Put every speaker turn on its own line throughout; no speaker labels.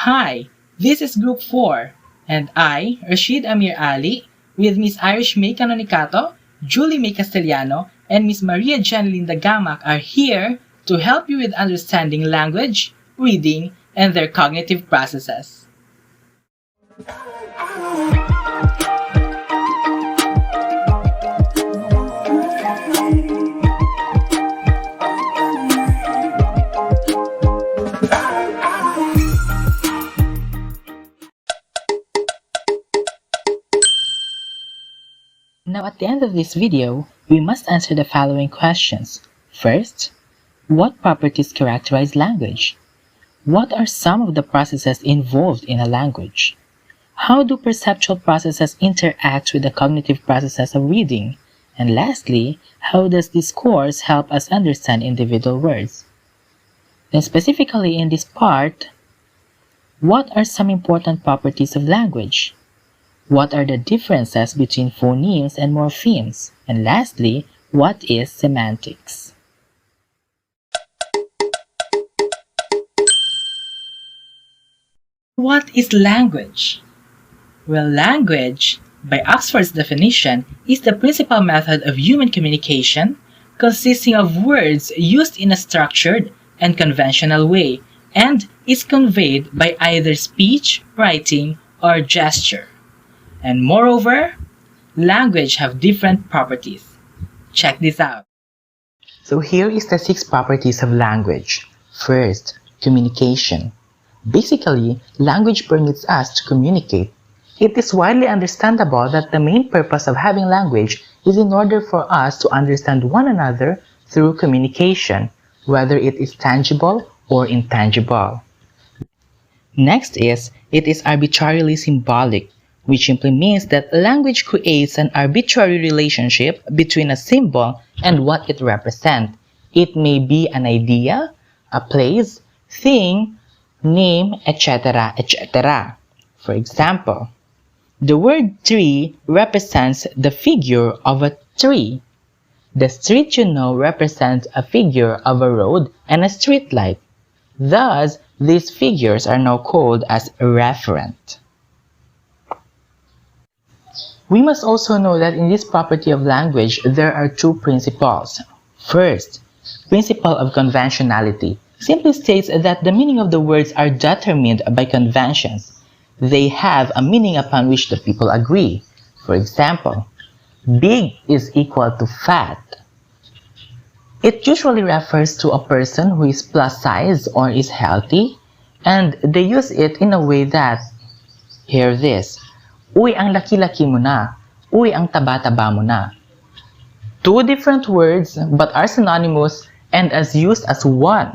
Hi, this is Group 4, and I, Rashid Amir Ali, with Miss Irish May Canonicato, Julie May Castellano, and Miss Maria Janelinda Gamak are here to help you with understanding language, reading, and their cognitive processes. Now at the end of this video, we must answer the following questions. First, what properties characterize language? What are some of the processes involved in a language? How do perceptual processes interact with the cognitive processes of reading? And lastly, how does discourse help us understand individual words? Then specifically in this part, what are some important properties of language? What are the differences between phonemes and morphemes? And lastly, what is semantics? What is language? Well, language, by Oxford's definition, is the principal method of human communication consisting of words used in a structured and conventional way and is conveyed by either speech, writing, or gesture. And moreover, language have different properties. Check this out. So here is the 6 properties of language. First, communication. Basically, language permits us to communicate. It is widely understandable that the main purpose of having language is in order for us to understand one another through communication, whether it is tangible or intangible. Next is, it is arbitrarily symbolic, which simply means that language creates an arbitrary relationship between a symbol and what it represents. It may be an idea, a place, thing, name, etc., etc. For example, the word tree represents the figure of a tree. The street you know represents a figure of a road and a street light. Thus, these figures are now called as referent. We must also know that in this property of language, there are 2 principles. First, principle of conventionality simply states that the meaning of the words are determined by conventions. They have a meaning upon which the people agree. For example, big is equal to fat. It usually refers to a person who is plus size or is healthy, and they use it in a way that, hear this, uy, ang laki-laki mo na. Uy, ang taba-taba mo na. 2 different words but are synonymous and as used as one.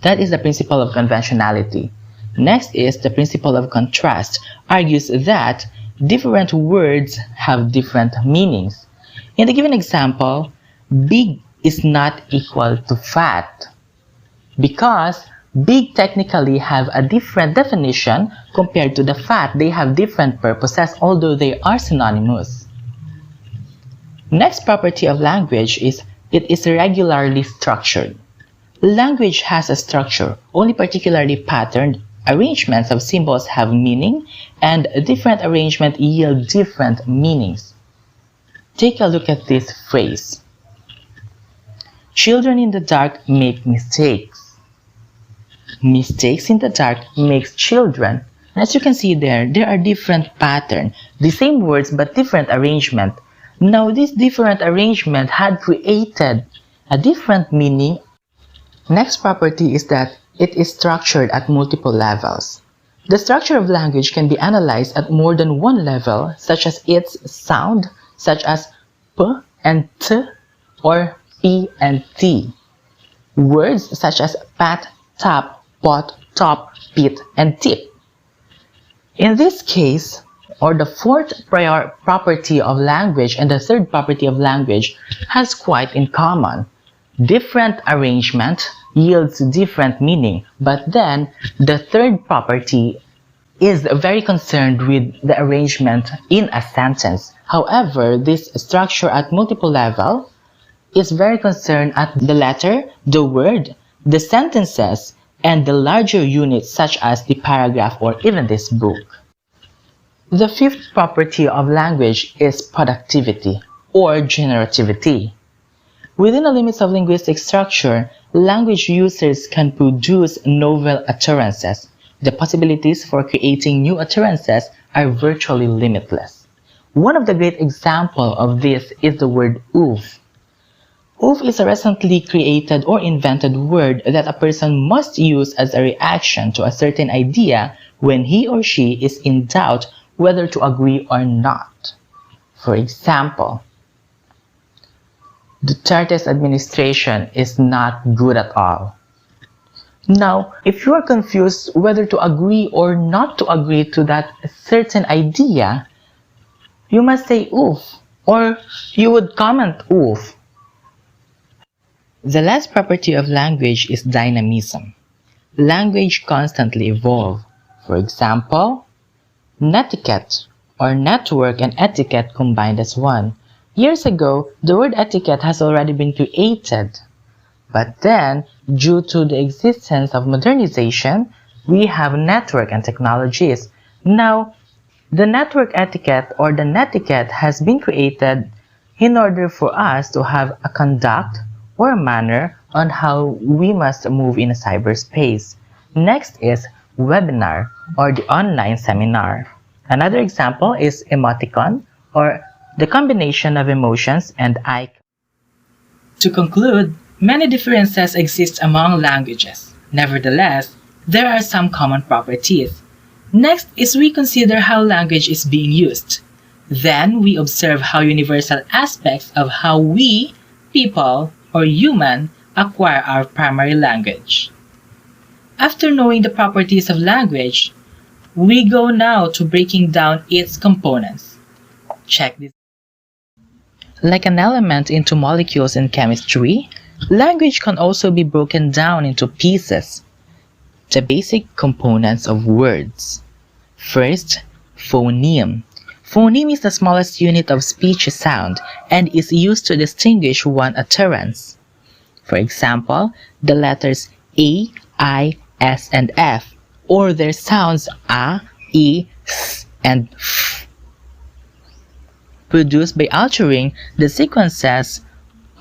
That is the principle of conventionality. Next is the principle of contrast, argues that different words have different meanings. In the given example, big is not equal to fat because big technically have a different definition compared to the fat. They have different purposes, although they are synonymous. Next property of language is it is regularly structured. Language has a structure. Only particularly patterned arrangements of symbols have meaning, and a different arrangement yield different meanings. Take a look at this phrase. Children in the dark make mistakes. Mistakes in the dark makes children. And as you can see there are different patterns, the same words but different arrangement. Now this different arrangement had created a different meaning. Next property is that it is structured at multiple levels. The structure of language can be analyzed at more than one level, such as its sound, such as p and t or p and t. Words such as pat, tap, pot, top, pit, and tip. In this case, or the 4th property of language and the 3rd property of language has quite in common. Different arrangement yields different meaning, but then the 3rd property is very concerned with the arrangement in a sentence. However, this structure at multiple level is very concerned at the letter, the word, the sentences, and the larger units such as the paragraph or even this book. The fifth property of language is productivity or generativity. Within the limits of linguistic structure, language users can produce novel utterances. The possibilities for creating new utterances are virtually limitless. One of the great examples of this is the word oof. Oof is a recently created or invented word that a person must use as a reaction to a certain idea when he or she is in doubt whether to agree or not. For example, Duterte's administration is not good at all. Now, if you are confused whether to agree or not to agree to that certain idea, you must say oof, or you would comment oof. The last property of language is dynamism. Language constantly evolves. For example, netiquette or network and etiquette combined as one. Years ago, the word etiquette has already been created. But then, due to the existence of modernization, we have network and technologies. Now, the network etiquette or the netiquette has been created in order for us to have a conduct or a manner on how we must move in a cyberspace. Next is webinar or the online seminar. Another example is emoticon or the combination of emotions and icons. To conclude, many differences exist among languages. Nevertheless, there are some common properties. Next is we consider how language is being used. Then we observe how universal aspects of how we, people, or human, acquire our primary language. After knowing the properties of language, we go now to breaking down its components. Check this. Like an element into molecules in chemistry, language can also be broken down into pieces, the basic components of words. First, phoneme. Phoneme is the smallest unit of speech sound and is used to distinguish one utterance. For example, the letters A, I, S, and F, or their sounds A, E, S, and F, produced by altering the sequences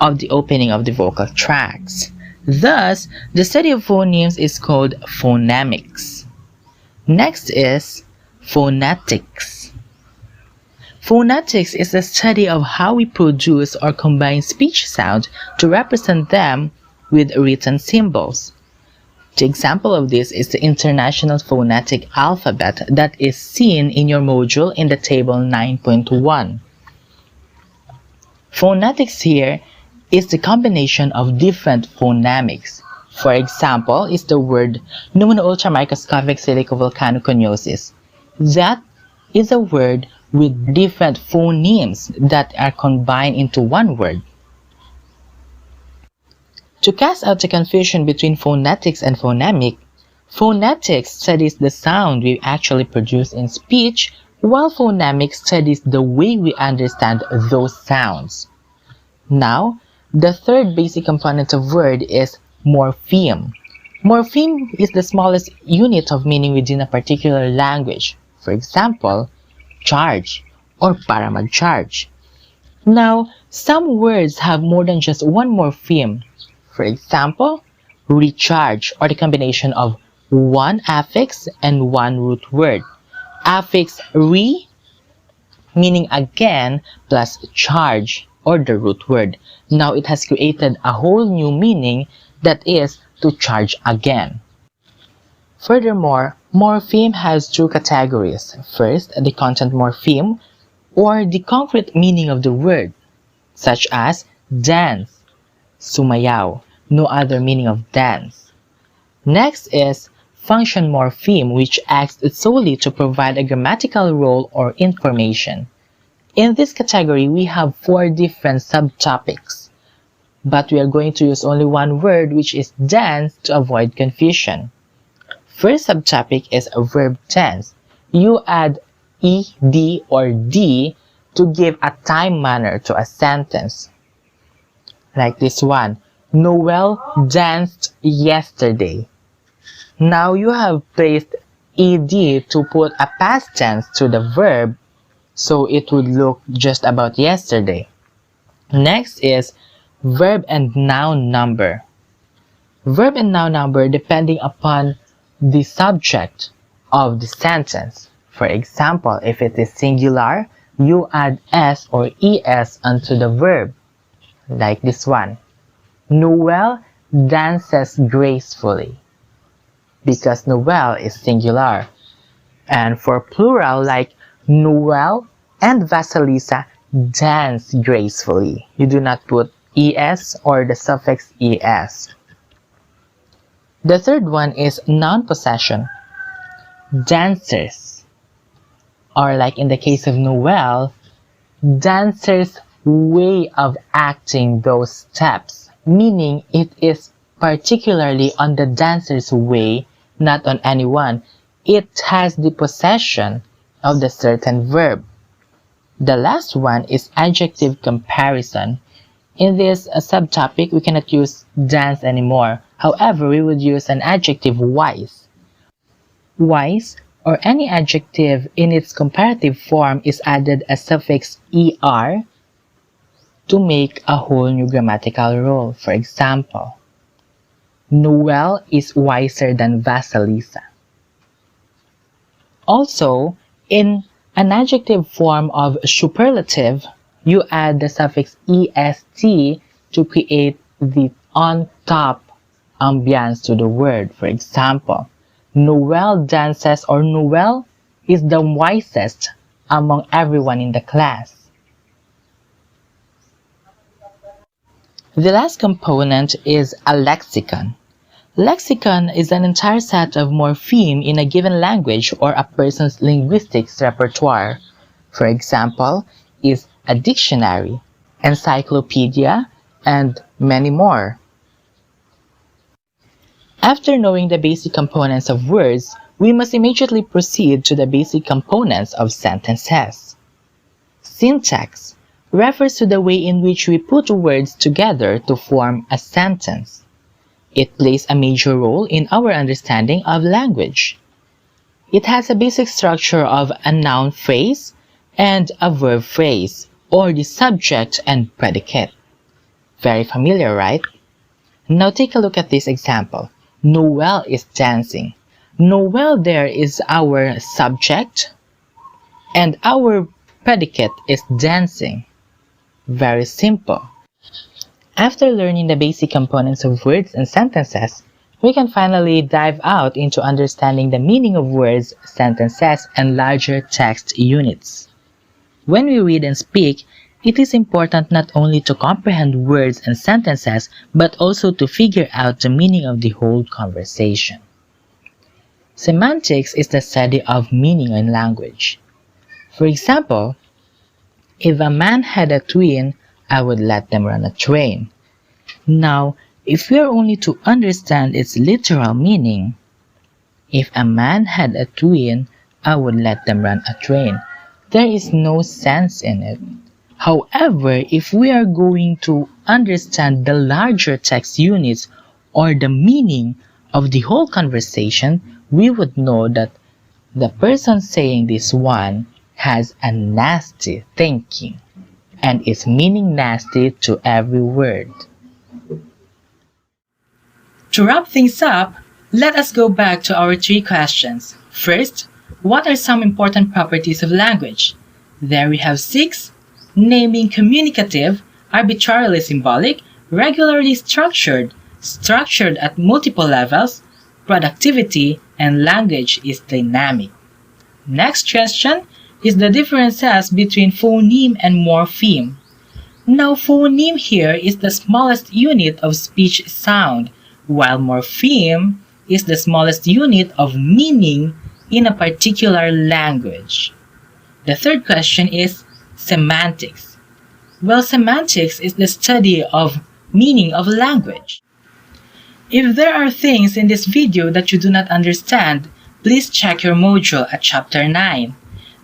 of the opening of the vocal tracts. Thus, the study of phonemes is called phonemics. Next is phonetics. Phonetics is the study of how we produce or combine speech sound to represent them with written symbols. The example of this is the International Phonetic Alphabet that is seen in your module in the table 9.1. Phonetics here is the combination of different phonemics. For example, is the word pneumono-ultramicroscopic silicovolcanoconiosis. That is a word with different phonemes that are combined into one word. To cast out the confusion between phonetics and phonemic, phonetics studies the sound we actually produce in speech, while phonemics studies the way we understand those sounds. Now, the third basic component of word is morpheme. Morpheme is the smallest unit of meaning within a particular language. For example, charge or para mag-charge. Now, some words have more than just one morpheme. For example, recharge or the combination of one affix and one root word. Affix re, meaning again, plus charge or the root word. Now it has created a whole new meaning that is to charge again. Furthermore, morpheme has two categories. First, the content morpheme or the concrete meaning of the word, such as dance, sumayaw, no other meaning of dance. Next is function morpheme, which acts solely to provide a grammatical role or information. In this category, we have 4 different subtopics, but we are going to use only one word, which is dance, to avoid confusion. First subtopic is a verb tense. You add ed or d to give a time manner to a sentence. Like this one, Noel danced yesterday. Now you have placed ed to put a past tense to the verb, so it would look just about yesterday. Next is verb and noun number. Verb and noun number depending upon the subject of the sentence. For example, if it is singular, you add s or es onto the verb, like this one. Noel dances gracefully, because Noel is singular. And for plural, like Noel and Vasilisa dance gracefully. You do not put es or the suffix es. The third one is noun possession. Dancers, or like in the case of Noel, dancers' way of acting those steps, meaning it is particularly on the dancer's way, not on anyone. It has the possession of the certain verb. The last one is adjective comparison. In this subtopic, we cannot use dance anymore. However, we would use an adjective wise. Wise, or any adjective in its comparative form, is added a suffix er to make a whole new grammatical rule. For example, Noel is wiser than Vasilisa. Also, in an adjective form of superlative, you add the suffix est to create the on-top ambiance to the word. For example, Noel dances, or Noel is the wisest among everyone in the class. The last component is a lexicon. Lexicon is an entire set of morpheme in a given language or a person's linguistics repertoire. For example, is a dictionary, encyclopedia, and many more. After knowing the basic components of words, we must immediately proceed to the basic components of sentences. Syntax refers to the way in which we put words together to form a sentence. It plays a major role in our understanding of language. It has a basic structure of a noun phrase and a verb phrase, or the subject and predicate. Very familiar, right? Now take a look at this example. Noel is dancing. Noel there is our subject, and our predicate is dancing. Very simple. After learning the basic components of words and sentences, we can finally dive out into understanding the meaning of words, sentences, and larger text units. When we read and speak, it is important not only to comprehend words and sentences, but also to figure out the meaning of the whole conversation. Semantics is the study of meaning in language. For example, if a man had a twin, I would let them run a train. Now, if we are only to understand its literal meaning, if a man had a twin, I would let them run a train. There is no sense in it. However, if we are going to understand the larger text units or the meaning of the whole conversation, we would know that the person saying this one has a nasty thinking and is meaning nasty to every word. To wrap things up, let us go back to our 3 questions. First, what are some important properties of language? There we have 6. Naming communicative, arbitrarily symbolic, regularly structured, structured at multiple levels, productivity, and language is dynamic. Next question is the differences between phoneme and morpheme. Now, phoneme here is the smallest unit of speech sound, while morpheme is the smallest unit of meaning in a particular language. The third question is semantics. Well, semantics is the study of meaning of language. If there are things in this video that you do not understand, please check your module at chapter 9.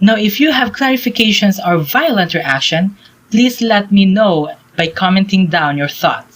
Now, if you have clarifications or violent reaction, please let me know by commenting down your thoughts.